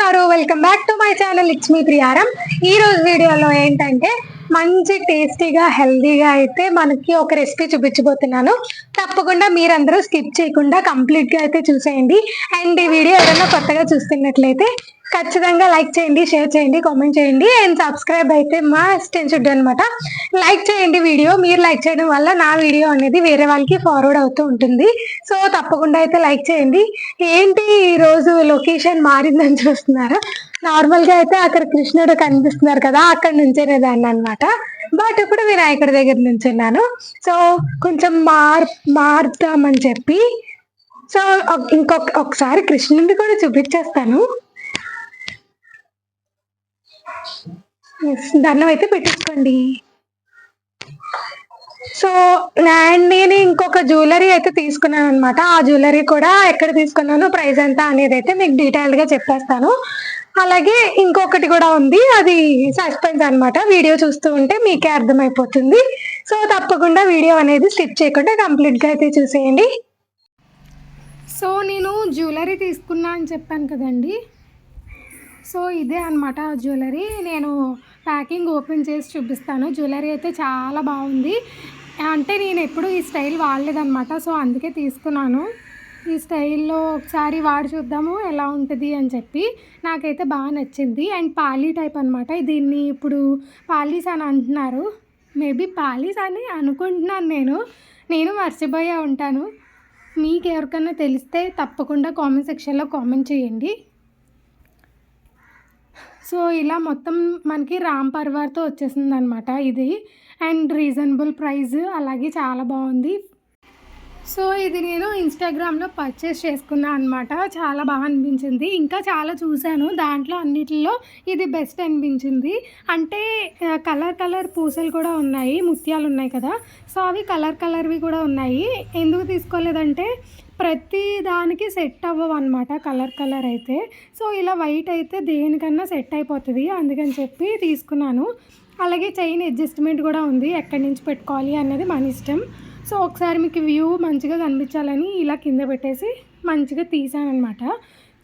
ఉన్నారు? Welcome back to my channel. It's me Priyaram. ఈ రోజు వీడియోలో ఏంటంటే మంచి టేస్టీగా హెల్దీగా అయితే మనకి ఒక రెసిపీ చూపించబోతున్నాను. తప్పకుండా మీరందరూ స్కిప్ చేయకుండా కంప్లీట్ గా అయితే చూసేయండి. అండ్ ఈ వీడియో ఎవరైనా కొత్తగా చూస్తున్నట్లయితే ఖచ్చితంగా లైక్ చేయండి, షేర్ చేయండి, కామెంట్ చేయండి అండ్ సబ్స్క్రైబ్ అయితే మస్ట్ షుడ్ అనమాట. లైక్ చేయండి వీడియో. మీరు లైక్ చేయడం వల్ల నా వీడియో అనేది వేరే వాళ్ళకి ఫార్వర్డ్ అవుతూ ఉంటుంది. సో తప్పకుండా అయితే లైక్ చేయండి. ఏంటి ఈ రోజు లొకేషన్ మారిందని చూస్తున్నారా? నార్మల్ గా అయితే అక్కడ కృష్ణుడు కనిపిస్తున్నారు కదా, అక్కడ నుంచేనే దాన్ని అనమాట. బట్ ఇప్పుడు వినాయకుడి దగ్గర నుంచి ఉన్నాను. సో కొంచెం మారుతామని చెప్పి సో ఒకసారి కృష్ణుడిని కూడా చూపించేస్తాను. దండం అయితే పెట్టించుకోండి. సో నేను ఇంకొక జ్యువెలరీ అయితే తీసుకున్నాను అనమాట. ఆ జ్యువెలరీ కూడా ఎక్కడ తీసుకున్నాను, ప్రైస్ ఎంత అనేది అయితే మీకు డీటెయిల్ గా చెప్పేస్తాను. అలాగే ఇంకొకటి కూడా ఉంది, అది సస్పెన్స్ అనమాట. వీడియో చూస్తూ ఉంటే మీకే అర్థమైపోతుంది. సో తప్పకుండా వీడియో అనేది స్కిప్ చేయకుండా కంప్లీట్ గా అయితే చూసేయండి. సో నేను జ్యువెలరీ తీసుకున్నా అని చెప్పాను కదండి. సో ఇదే అనమాట ఆ జ్యువెలరీ. నేను ప్యాకింగ్ ఓపెన్ చేసి చూపిస్తాను. జ్యువెలరీ అయితే చాలా బాగుంది. అంటే నేను ఎప్పుడు ఈ స్టైల్ వాడలేదన్నమాట. సో అందుకే తీసుకున్నాను. ఈ స్టైల్లో ఒకసారి వాడి చూద్దాము ఎలా ఉంటుంది అని చెప్పి. నాకైతే బాగా నచ్చింది. అండ్ పాలీ టైప్ అనమాట. దీన్ని ఇప్పుడు పాలీస్ అని అంటున్నారు. మేబీ పాలీస్ అని అనుకుంటున్నాను. నేను మర్చిపోయే ఉంటాను. మీకు ఎవరికైనా తెలిస్తే తప్పకుండా కామెంట్ సెక్షన్లో కామెంట్ చేయండి. సో ఇలా మొత్తం మనకి రామ్ పర్వార్తో వచ్చేసింది అనమాట ఇది. అండ్ రీజనబుల్ ప్రైస్, అలాగే చాలా బాగుంది. సో ఇది నేను ఇన్స్టాగ్రామ్లో పర్చేస్ చేసుకున్నాను అనమాట. చాలా బాగా అనిపించింది. ఇంకా చాలా చూశాను, దాంట్లో అన్నిటిలో ఇది బెస్ట్ అనిపించింది. అంటే కలర్ పూసలు కూడా ఉన్నాయి, ముత్యాలు ఉన్నాయి కదా. సో అవి కలర్వి కూడా ఉన్నాయి. ఎందుకు తీసుకోలేదంటే ప్రతి దానికి సెట్ అవ్వవు అనమాట కలర్ అయితే. సో ఇలా వైట్ అయితే దేనికన్నా సెట్ అయిపోతుంది, అందుకని చెప్పి తీసుకున్నాను. అలాగే చైన్ అడ్జస్ట్మెంట్ కూడా ఉంది, ఎక్కడి నుంచి పెట్టుకోవాలి అన్నది మన ఇష్టం. సో ఒకసారి మీకు వ్యూ మంచిగా కనిపించాలని ఇలా కింద పెట్టేసి మంచిగా తీసాను అనమాట.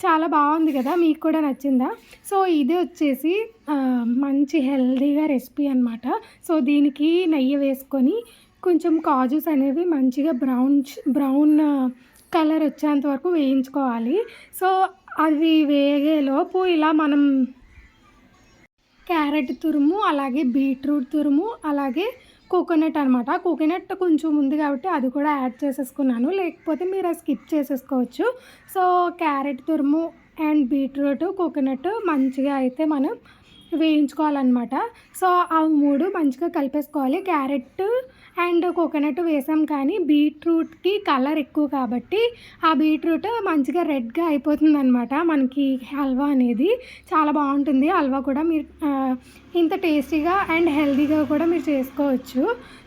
చాలా బాగుంది కదా, మీకు కూడా నచ్చిందా? సో ఇది వచ్చేసి మంచి హెల్దీగా రెసిపీ అనమాట. సో దీనికి నెయ్యి వేసుకొని కొంచెం కాజూస్ అనేవి మంచిగా బ్రౌన్ కలర్ వచ్చేంత వరకు వేయించుకోవాలి. సో అవి వేగేలోపు ఇలా మనం క్యారెట్ తురుము, అలాగే బీట్రూట్ తురుము, అలాగే కోకోనట్ అనమాట. కోకోనట్ కొంచెం ఉంది కాబట్టి అది కూడా యాడ్ చేసేసుకున్నాను, లేకపోతే మీరు అది స్కిప్ చేసేసుకోవచ్చు. సో క్యారెట్ తురుము అండ్ బీట్రూట్, కోకోనట్ మంచిగా అయితే మనం వేయించుకోవాలన్నమాట. సో ఆ మూడు మంచిగా కలిపేసుకోవాలి. క్యారెట్ అండ్ కోకోనట్ వేసాం, కానీ బీట్రూట్కి కలర్ ఎక్కువ కాబట్టి ఆ బీట్రూట్ మంచిగా రెడ్గా అయిపోతుంది అనమాట. మనకి హల్వా అనేది చాలా బాగుంటుంది. హల్వా కూడా మీరు ఇంత టేస్టీగా అండ్ హెల్తీగా కూడా మీరు చేసుకోవచ్చు.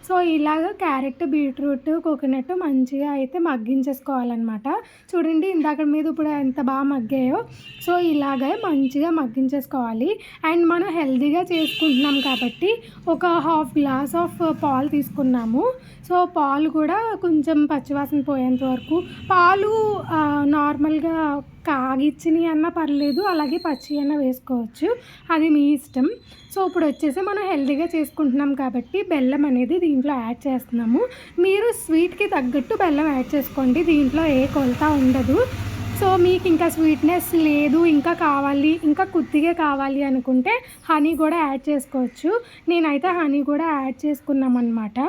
సో ఇలాగ క్యారెట్, బీట్రూట్, కోకోనట్ మంచిగా అయితే మగ్గించేసుకోవాలన్నమాట. చూడండి ఇందాక మీద ఇప్పుడు ఎంత బాగా మగ్గాయో. సో ఇలాగే మంచిగా మగ్గించేసుకోవాలి. అండ్ మనం హెల్తీగా చేసుకుంటున్నాం కాబట్టి ఒక హాఫ్ గ్లాస్ ఆఫ్ పాలు తీసుకున్నాము. సో పాలు కూడా కొంచెం పచ్చివాసన పోయేంత వరకు, పాలు నార్మల్గా కాగిచ్చిని అన్నా పర్లేదు, అలాగే పచ్చి అన్న వేసుకోవచ్చు, అది మీ ఇష్టం. సో ఇప్పుడు వచ్చేసి మనం హెల్తీగా చేసుకుంటున్నాం కాబట్టి బెల్లం అనేది దీంట్లో యాడ్ చేస్తున్నాము. మీరు స్వీట్కి తగ్గట్టు బెల్లం యాడ్ చేసుకోండి, దీంట్లో ఏ కొలత ఉండదు. సో మీకు ఇంకా స్వీట్నెస్ లేదు, ఇంకా కావాలి, ఇంకా కొద్దిగా కావాలి అనుకుంటే హనీ కూడా యాడ్ చేసుకోవచ్చు. నేనైతే హనీ కూడా యాడ్ చేసుకున్నాం అన్నమాట.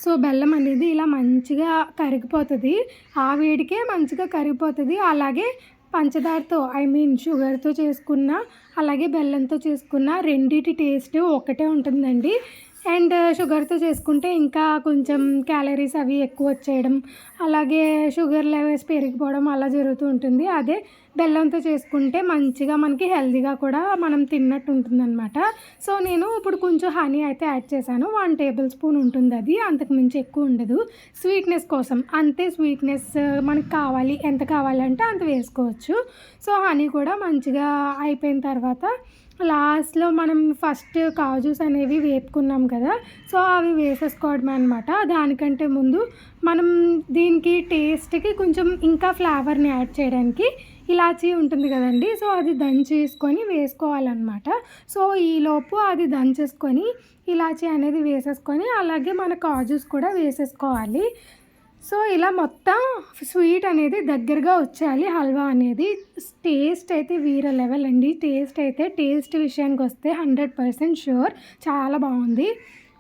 సో బెల్లం అనేది ఇలా మంచిగా కరిగిపోతుంది, ఆ వేడికే మంచిగా కరిగిపోతుంది. అలాగే పంచదారతో షుగర్తో చేసుకున్న, అలాగే బెల్లంతో చేసుకున్న రెండిటి టేస్ట్ ఒకటే ఉంటుందండి. అండ్ షుగర్తో చేసుకుంటే ఇంకా కొంచెం క్యాలరీస్ అవి ఎక్కువ వచ్చేయడం, అలాగే షుగర్ లెవెల్స్ పెరిగిపోవడం అలా జరుగుతూ ఉంటుంది. అదే బెల్లంతో చేసుకుంటే మంచిగా మనకి హెల్తీగా కూడా మనం తిన్నట్టు ఉంటుందన్నమాట. సో నేను ఇప్పుడు కొంచెం హనీ అయితే యాడ్ చేశాను. 1 టేబుల్ స్పూన్ ఉంటుంది, అది అంతకు మించి ఎక్కువ ఉండదు. స్వీట్నెస్ కోసం అంతే, స్వీట్నెస్ మనకు కావాలి ఎంత కావాలంటే అంత వేసుకోవచ్చు. సో హనీ కూడా మంచిగా అయిపోయిన తర్వాత లాస్ట్లో మనం ఫస్ట్ కాజూస్ అనేవి వేపుకున్నాం కదా, సో అవి వేసేసుకోవడమే అనమాట. దానికంటే ముందు మనం దీనికి టేస్ట్కి కొంచెం ఇంకా ఫ్లేవర్ని యాడ్ చేయడానికి ఇలాచీ ఉంటుంది కదండి, సో అది దంచేసుకొని వేసుకోవాలన్నమాట. సో ఈలోపు అది దంచేసుకొని ఇలాచీ అనేది వేసేసుకొని అలాగే మన కాజూస్ కూడా వేసేసుకోవాలి. సో ఇలా మొత్తం స్వీట్ అనేది దగ్గరగా వచ్చేయాలి హల్వా అనేది. టేస్ట్ అయితే వేరే లెవెల్ అండి. టేస్ట్ విషయానికి వస్తే 100% ష్యూర్ చాలా బాగుంది.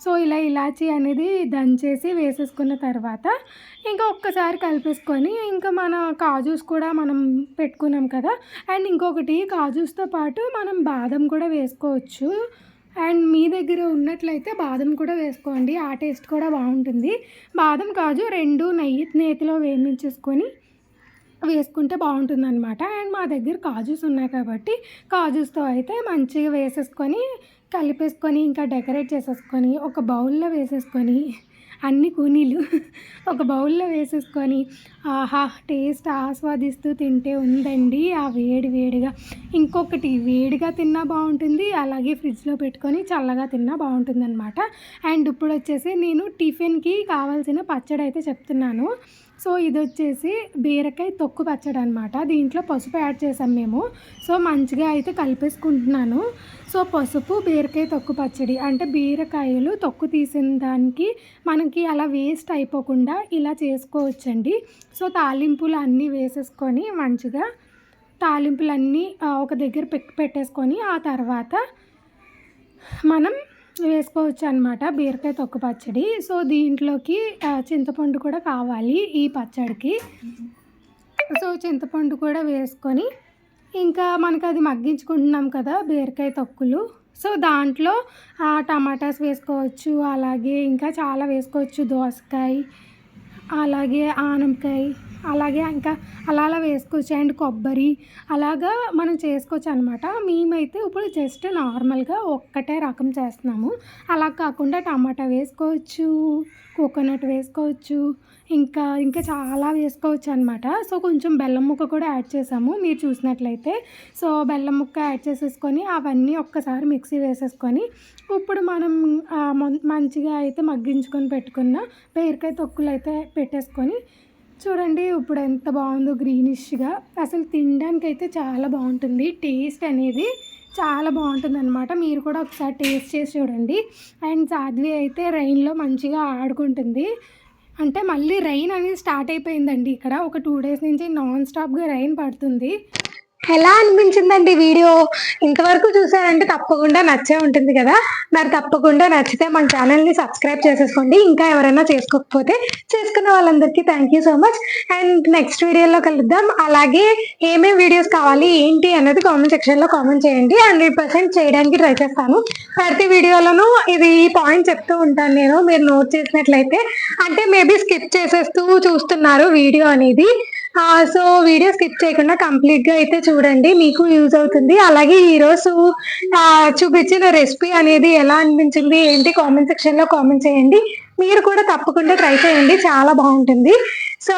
సో ఇలా ఇలాచీ అనేది దంచేసి వేసేసుకున్న తర్వాత ఇంకా ఒక్కసారి కలిపేసుకొని ఇంకా మన కాజూస్ కూడా మనం పెట్టుకున్నాం కదా. అండ్ ఇంకొకటి కాజూస్తో పాటు మనం బాదం కూడా వేసుకోవచ్చు. అండ్ మీ దగ్గర ఉన్నట్లయితే బాదం కూడా వేసుకోండి, ఆ టేస్ట్ కూడా బాగుంటుంది. బాదం కాజు రెండు నేతిలో వేయించేసుకొని వేసుకుంటే బాగుంటుందన్నమాట. అండ్ మా దగ్గర కాజూస్ ఉన్నాయి కాబట్టి కాజూస్తో అయితే మంచిగా వేసేసుకొని కలిపేసుకొని ఇంకా డెకరేట్ చేసేసుకొని ఒక బౌల్లో వేసేసుకొని అన్ని కూనీలు ఒక బౌల్లో వేసేసుకొని ఆహా టేస్ట్ ఆస్వాదిస్తూ తింటే ఉందండి. ఆ వేడిగా ఇంకొకటి వేడిగా తిన్నా బాగుంటుంది, అలాగే ఫ్రిడ్జ్లో పెట్టుకొని చల్లగా తిన్నా బాగుంటుంది అనమాట. అండ్ ఇప్పుడు వచ్చేసి నేను టిఫిన్కి కావాల్సిన పచ్చడి అయితే చెప్తున్నాను. సో ఇది వచ్చేసి బీరకాయ తొక్కు పచ్చడి అనమాట. దీంట్లో పసుపు యాడ్ చేసాం మేము. సో మంచిగా అయితే కలిపేసుకుంటున్నాను. సో పసుపు బీరకాయ తొక్కు పచ్చడి అంటే బీరకాయలు తొక్కు తీసిన దానికి మనకి అలా వేస్ట్ అయిపోకుండా ఇలా చేసుకోవచ్చండి. సో తాలింపులు అన్నీ వేసేసుకొని మంచిగా తాలింపులన్నీ ఒక దగ్గర పెట్టేసుకొని ఆ తర్వాత మనం వేసుకోవచ్చు అనమాట బీరకాయ తొక్కు పచ్చడి. సో దీంట్లోకి చింతపండు కూడా కావాలి ఈ పచ్చడికి. సో చింతపండు కూడా వేసుకొని ఇంకా మనకు అది మగ్గించుకుంటున్నాం కదా బీరకాయ తొక్కులు. సో దాంట్లో టమాటాస్ వేసుకోవచ్చు, అలాగే ఇంకా చాలా వేసుకోవచ్చు, దోసకాయ అలాగే ఆనపకాయ అలాగే ఇంకా అలా వేసుకోవచ్చు. అండ్ కొబ్బరి అలాగా మనం చేసుకోవచ్చు అనమాట. మేమైతే ఇప్పుడు జస్ట్ నార్మల్గా ఒక్కటే రకం చేస్తున్నాము. అలా కాకుండా టమాటా వేసుకోవచ్చు, కోకోనట్ వేసుకోవచ్చు, ఇంకా చాలా వేసుకోవచ్చు అనమాట. సో కొంచెం బెల్లం ముక్క కూడా యాడ్ చేసాము మీరు చూసినట్లయితే. సో బెల్లం ముక్క యాడ్ చేసేసుకొని అవన్నీ ఒక్కసారి మిక్సీ వేసేసుకొని ఇప్పుడు మనం మంచిగా అయితే మగ్గించుకొని పెట్టుకున్న బీరకాయ తొక్కులు అయితే పెట్టేసుకొని చూడండి ఇప్పుడు ఎంత బాగుందో గ్రీనిష్గా. అసలు తినడానికి అయితే చాలా బాగుంటుంది, టేస్ట్ అనేది చాలా బాగుంటుంది అనమాట. మీరు కూడా ఒకసారి టేస్ట్ చేసి చూడండి. అండ్ సాధ్వి అయితే రైన్లో మంచిగా ఆడుకుంటుంది. అంటే మళ్ళీ రైన్ అనేది స్టార్ట్ అయిపోయిందండి ఇక్కడ. ఒక 2 days నుంచి నాన్ స్టాప్గా రైన్ పడుతుంది. ఎలా అనిపించిందండి వీడియో? ఇంతవరకు చూసారంటే తప్పకుండా నచ్చే ఉంటుంది కదా. మరి తప్పకుండా నచ్చితే మన ఛానల్ని సబ్స్క్రైబ్ చేసేసుకోండి. ఇంకా ఎవరైనా చేసుకోకపోతే చేసుకున్న వాళ్ళందరికీ thank you so much. And next వీడియోలో కలుద్దాం. అలాగే ఏమేమి వీడియోస్ కావాలి ఏంటి అన్నది కామెంట్ సెక్షన్లో కామెంట్ చేయండి. 100% చేయడానికి ట్రై చేస్తాను. ప్రతి వీడియోలోనూ ఇది ఈ పాయింట్ చెప్తూ ఉంటాను నేను, మీరు నోట్ చేసినట్లయితే. అంటే మేబీ స్కిప్ చేసేస్తూ చూస్తున్నారు వీడియో అనేది. సో వీడియో స్కిప్ చేయకుండా కంప్లీట్గా అయితే చూడండి, మీకు యూజ్ అవుతుంది. అలాగే ఈరోజు చూపించిన రెసిపీ అనేది ఎలా అనిపించింది ఏంటి కామెంట్ సెక్షన్లో కామెంట్ చేయండి. మీరు కూడా తప్పకుండా ట్రై చేయండి, చాలా బాగుంటుంది. సో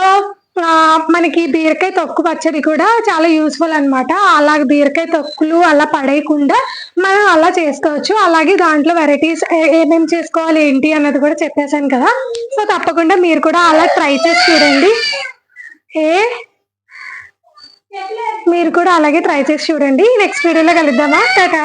మనకి బీరకాయ తొక్కు పచ్చడి కూడా చాలా యూస్ఫుల్ అనమాట. అలాగే బీరకాయ తొక్కులు అలా పడేయకుండా మనం అలా చేసుకోవచ్చు. అలాగే దాంట్లో వెరైటీస్ ఏమేమి చేసుకోవాలి ఏంటి అన్నది కూడా చెప్పేశాను కదా. సో తప్పకుండా మీరు కూడా అలా ట్రై చేసి చూడండి. మీరు కూడా అలాగే ట్రై చేసి చూడండి. నెక్స్ట్ వీడియోలో కలుద్దామా? టాటా.